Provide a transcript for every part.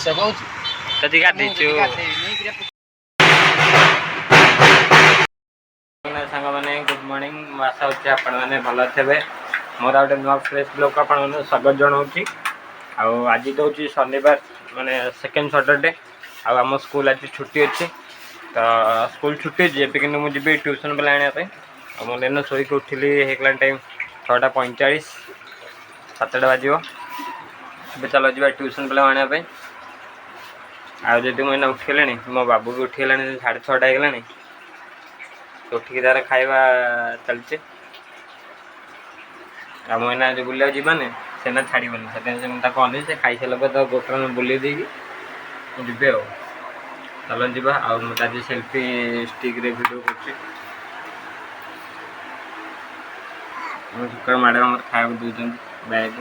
तदी गाधीचु सांग मैंने good morning आशा होची आपण मैंने भल थे मोर गोटे नुआ फ्रेश ब्लॉग आप स्वागत जनाऊँगी आज तो हूँ शनिवार माने सेकेंड सैटरडे आम स्कूल आज छुट्टी अच्छी तो स्कूल छुट्टी अच्छी एवं कि मुझे ट्यूशन पे आने मुझे शोक उठिली होगा टाइम 6:45 7टा बाजो चलो जी ट्यूशन पे आने आदि मुझे उठिगले मो बाबू भी उठिगला 6:30 होगा उठिक तार खाଇବା चलचे आना जो बुला जीवाने से छाड़बनी से कहनी से खाई सारे तो गोटे बुले देगी जीवे चलो जीवा आज सेल्फी स्टिक रे वीडियो कर मैडम खाया दूसरी बैग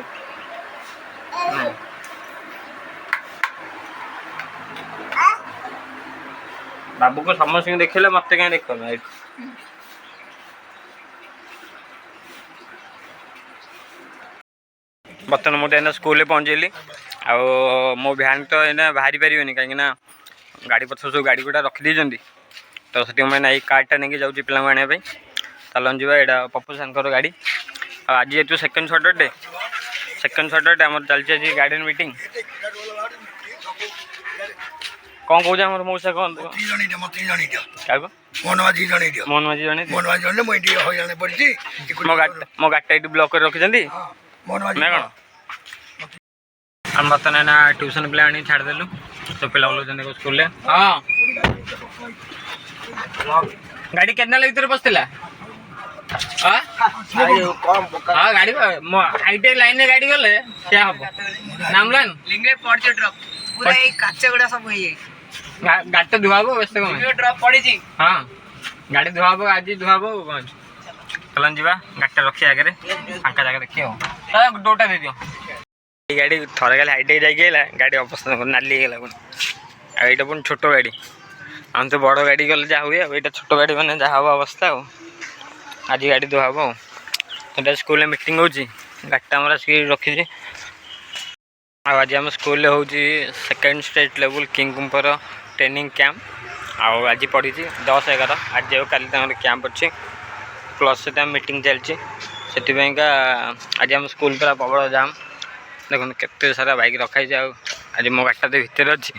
बाबू को समस्त देखले मत कहीं देख बर्तमान मुझे स्कूल पहुँचेली मो भैन तो ये बाहरी पारे कहीं गाड़ी पछर सब गाड़ी गुड़ा रखी तो से मैंने कार्टा नहीं जाऊँगी पिला आने चलन जी यहाँ पप्पू सार गाड़ी आज ये सेकेंड सैटरडे आम चलती गार्डन मीटिंग कौन कौन आम मौसा कौन मोहन माझी जन मो गाड़ी ब्लॉक कर रखी ना कौन आम बर्तमान ट्यूशन पिला आनी छाड़देलु तो पिला बोलूँ स्कूल हाँ गाड़ी केना भर बसला हाँ गाड़ी हाईटेक लाइन गाड़ी गले क्या हम नाम लाइन लिंगे पड़छ ड्रॉप पूरा ए काचा गुडा सब होई गाड़ी तो धुआबो व्यस्त कम ड्रॉप पड़ी जी हां गाड़ी धुआबो आज धुआबो चलन जीवा गाड़ी रखी आगे फांका जगह देखियो डोटा दे दियो गाड़ी थरे गले हाईटेक जाई गेला गाड़ी अवस्था नाली गेला कोन आ एटा पुन छोटो गाड़ी हम तो बड़ गाड़ी गले जा हुए एटा छोटो गाड़ी माने जा हवा अवस्था आज गाड़ी धुआब तो स्कूल में मीटिंग हो गाड़ी आम रखी आज आम स्कूल हो सेकेंड स्टेट लेवल किंग कुंपर ट्रेनिंग कैंप आज पड़ी 10-11 आज कल कैंप अच्छी प्लस से मीटिंग चलती से आज आम स्कूल पूरा प्रबल जाम देखो केते सारा बाइक रखाई आज मो गाड़ी तो भितर अच्छी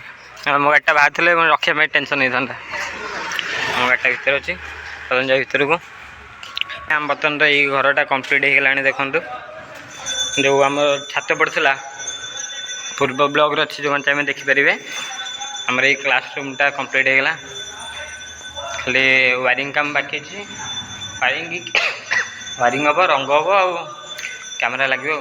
मो गाड़ी बाहर थे रखा टेंशन नहीं था मो गाड़ी भितर अच्छी चलन जा भितर को आम बर्तमान तो ये घरटा कम्प्लीट हो गलानी देखु जो आम छात पड़ा पूर्व ब्लॉग अच्छी जो चाहिए देखिपारे आमर ये क्लासरूमटा कम्प्लीट होगा खाली वायरिंग काम बाकी अच्छी वायरिंग हम रंग हम आ कैमेरा लगे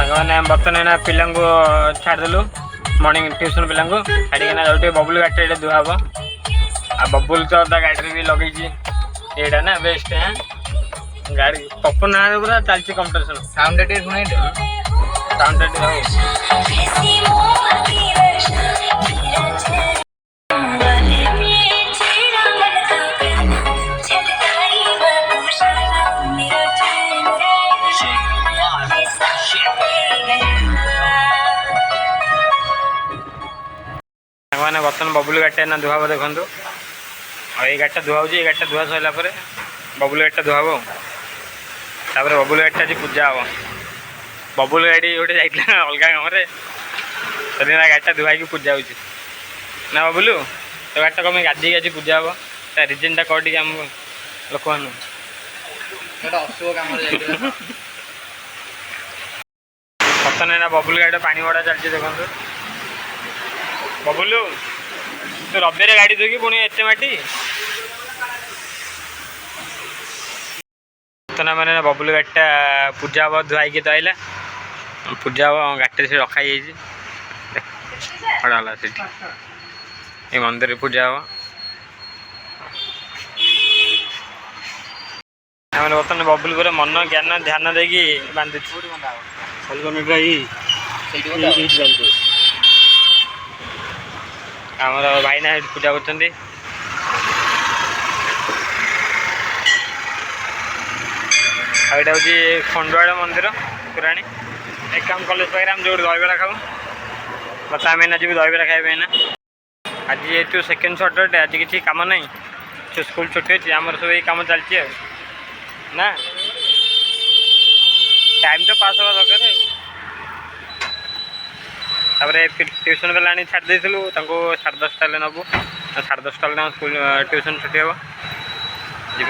मैंने बर्तमान पिला छाड़देलु मॉर्निंग ट्यूशन पिला छाड़ीना जो बबुल गाड़ी धुआब आ बबुल तो गाड़ी भी लगे ये ना बेस्ट है गाड़ी पप्पू ना पूरा चलती कंपटीशन साउंड शुणे मैंने बर्तमान बबुल गाड़ी ना धुआब देखु ये गाड़ी धुआ ये गाड़ी धुआ सरला बबुल गाड़ी धुआब तापर बबुल गाड़ी आज पूजा हम बबुल गाड़ी गोटे जाइए अलग कम गाड़ी धुआई पूजा हो ना बबुलू तो गाड़ी कम गाधी आज पूजा हम ता रिजनटा कह आम लोक बर्तमान बबुल गाड़ी पानी भड़ा चलती देखो बबुलू तो रबेरे गाड़ी धोकी पुणी एत माटी तो मैंने बबुल गाड़ीटा पूजा हम धुआई तो आइला पूजा हम गाड़ी से रखाई पड़ा से मंदिर पूजा हम मैंने बर्तमान बबुल पर मन ज्ञान ध्यान देकी बांधु आमर भाईना पूजा कर आईटा हूँ खंडुआड़ मंदिर पुराणी एकाम कॉलेज पाखे आम जो दहीबरा खाऊ बस आम जी दहीबरा खाइबा ना आज जेहतु सेकेंड सैटरडे आज किसी कम ना स्कूल छुट्टी अच्छी आम सब यही कम चलती ना टाइम तो पास हवा दरकार ट्यूशन बेला छाड़ देलु 10:30 नबू 10:30 स्कूल ट्यूशन छुट्टी हम जी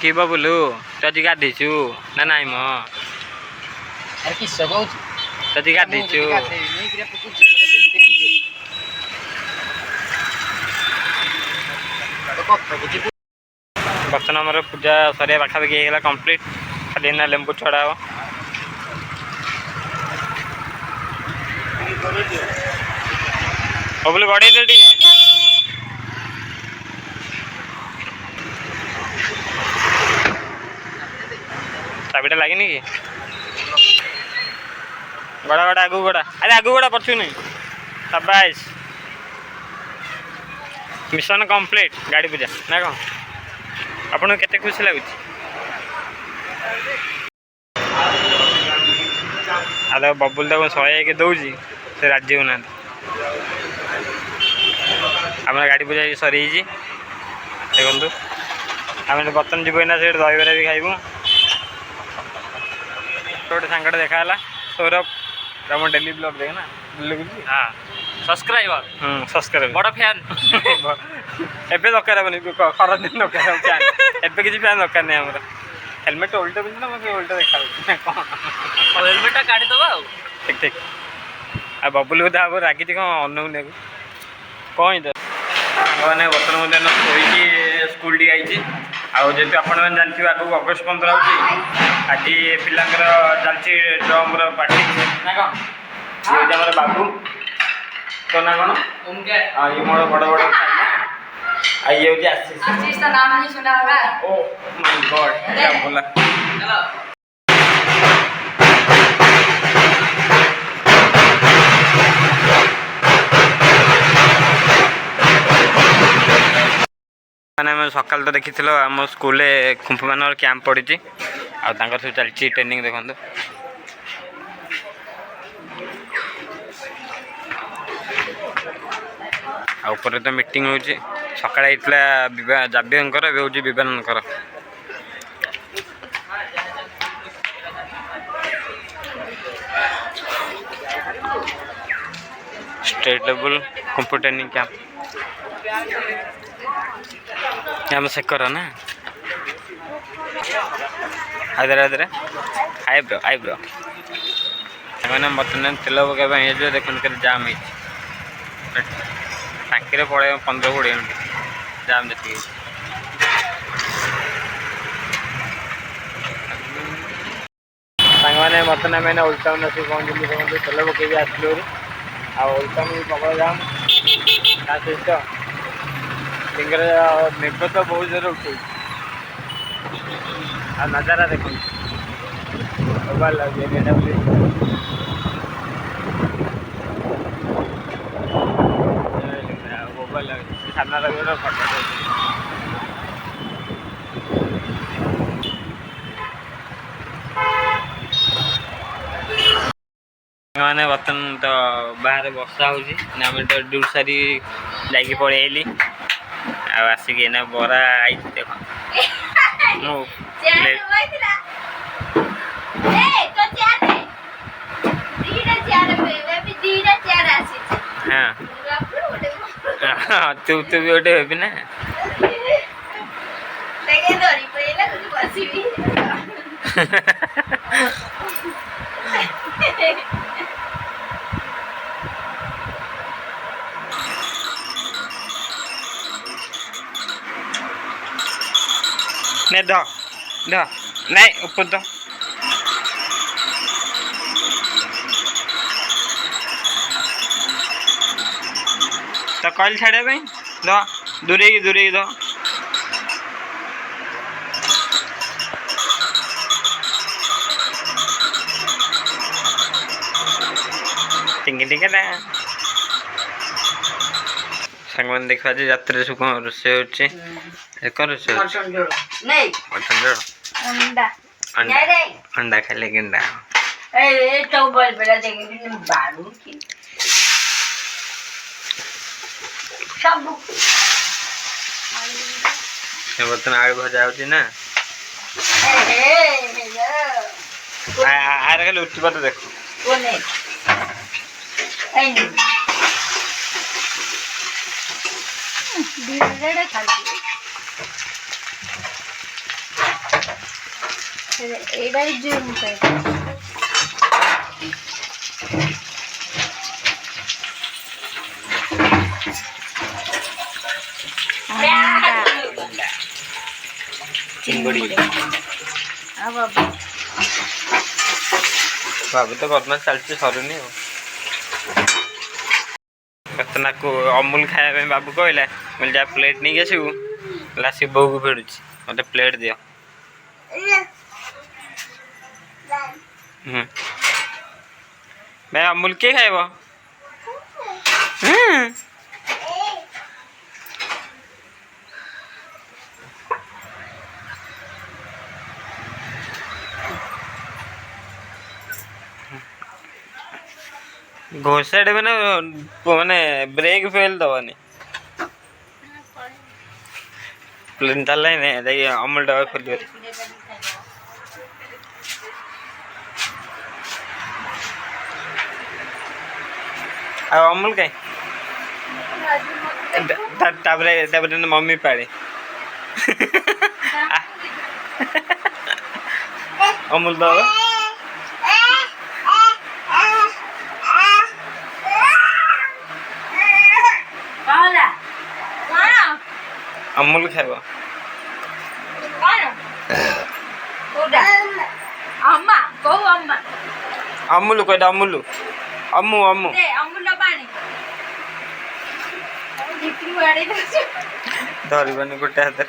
कि बोलू तु आज गाधीचु ना नाई म तु गाधीचु बर्तन आमर पूजा सरिया पाखापाखि होगा कम्प्लीट खाली ना लेंबू छड़ा हम बोले गड़े दे चाबिटा लगे कि गड़ा गड़ा आगू गड़ा अरे आगू गड़ा पछु नहीं शाबाश मिशन कंप्लीट गाड़ी पूजा ना कौन आपन केते खुशी लगुच आदा बबुल तक 101 दौजी से राजी होना आम गाड़ी पूजा सरी देखु आम बर्तन जीव ना से दहीबरा भी खाइबू गोटे सांगटे देखा सौरभ आम डेली ब्लॉग देखे ना हाँ सब्सक्राइबर सब्सक्राइब बड़ फैन एबे दरकार हेनी खरा दिन दरकार एबे किसी फैन दरकार नहीं आमर हेलमेट उल्टा पिंधि ना मतलब उल्टा देखा हेलमेट काढ़ी दबा ठीक ठीक आ बबुल बोधा अब रागी कौन अनौने कौन तो मैंने बर्तमान मध्य शोकी स्कूल टी आई जेहतु आपण मैंने जानते आगे अगस्ट 15 हो आज पिलांकर चलती ड्रम पार्टी ना कौन ये हमारे बाबू तो ना कौन ये मोर बड़ बड़ ये हूँ आशीष नाम नहीं सुना होगा ओ माय गॉड क्या बोला मैंने सकाल तो देखी आम स्कूल खुंफ मान कैंप पड़ी सब चलती ट्रेनिंग देखो ऊपर तो मीटिंग हो सका जाव्यंकर ए हूँ विवेकानंदर स्टेट लेवल खुंफ ट्रेनिंग कैंप आम शेखर ना आदर आईब्रो मैंने बर्तमान तेल पकड़ देखो जाम टांकी पड़े 15-20 मिनट जाम जी मैंने बर्तमान मैंने उल्टाउन आस पहुँचली देखते तेल पकड़ आसलू उल्टाउन प्रबल जाम ता सहित सिंगर मेघ तो बहुत जोर उठे आ नजारा देखो मोबाइल लगे मोबाइल लगे सामना लगे फटो मैंने बर्तमान तो बाहर वर्षा हो ड्यूटी सारी जाकि पलि आसिक बरा आई देख हाँ तू भी गोटे हेबी ना नहीं ध नहीं ऊपर द तो कल छाड़े द दूरे की द टिंगे टिंगे ना सांग मैंने देखा जात्रा सब कौन रोषे हो कौन रोषे मटन जोड़ अंडा अंडा रे अंडा खाले गेंडा ए तो बोल बेला देखे बालू की सब बर्तन आलू भजा होती ना आरे खाली उठी पाते देखो कोने ऐनी धीरे खाली एडा जूम कर चिंगुड़ी अब बाबू तो बदमाश चलती सरुनी कतना को अमूल खाया बाबू कहला बोले जा प्लेट नहीं आसबू लासी बो को फेड़ू मत प्लेट दियो भाई अमूल किए खाइब घोषाड़े मैंने माने ब्रेक फेल दवानी प्लेन चल नहीं अमूल डबा खोल अमूल कहीं मम्मी पाड़े अमूल दबा अमूल खाइब अमूल कह अमूल अमू अमू धरबनी गोटे हाथ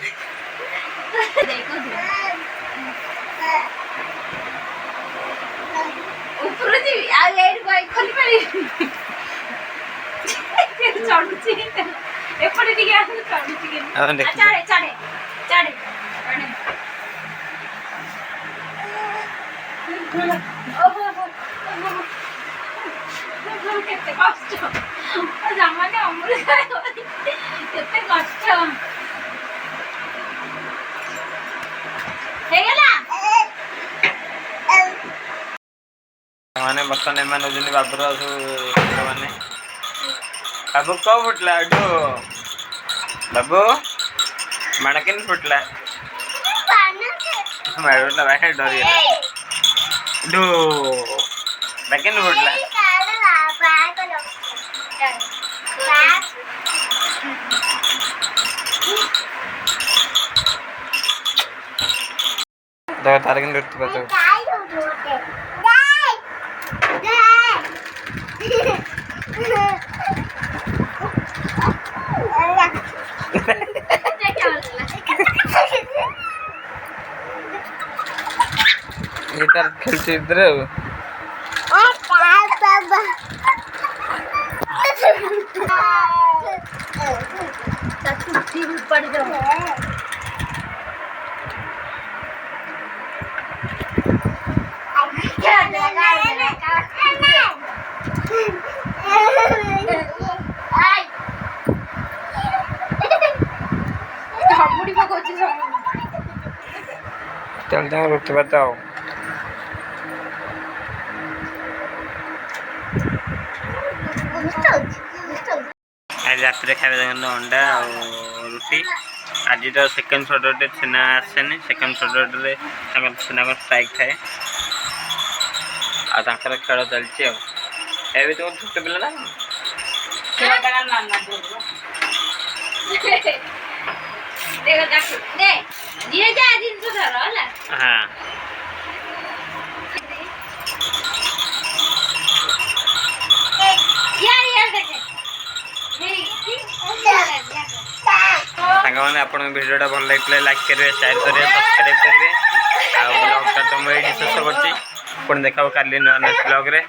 एपटे टिके आसु चढुछि के चाडे चाडे चाडे ओहो केते कष्ट जमाने अमूल खाए केते कष्ट हे गेला माने बर्तन मान जनी बाबूर माने बाबू कब फुटला डो बाबू माड़ के फुटला मारला बाहर डरी डो बैकेन फुटला दो तारकिन रुट बतो गिटार खेलते इधर पड़ जाओ चल जाओ रुकते बताओ आज रात खाଇବା अंडा और रुटी आज तो सेकेंड सटरडे छेना आसेनी सेकेंड सटरडे छेना को स्ट्राइक थाए आर खेल चलती ए तुम छोट पिला ना हाँ मैंने आप भिडियोटा भल लगे लाइक करेंगे शेयर करेंगे सब्सक्राइब करेंगे ब्लॉग तो मुझे शेष कर देखा काली नुआ नेक्स्ट ब्लॉग रे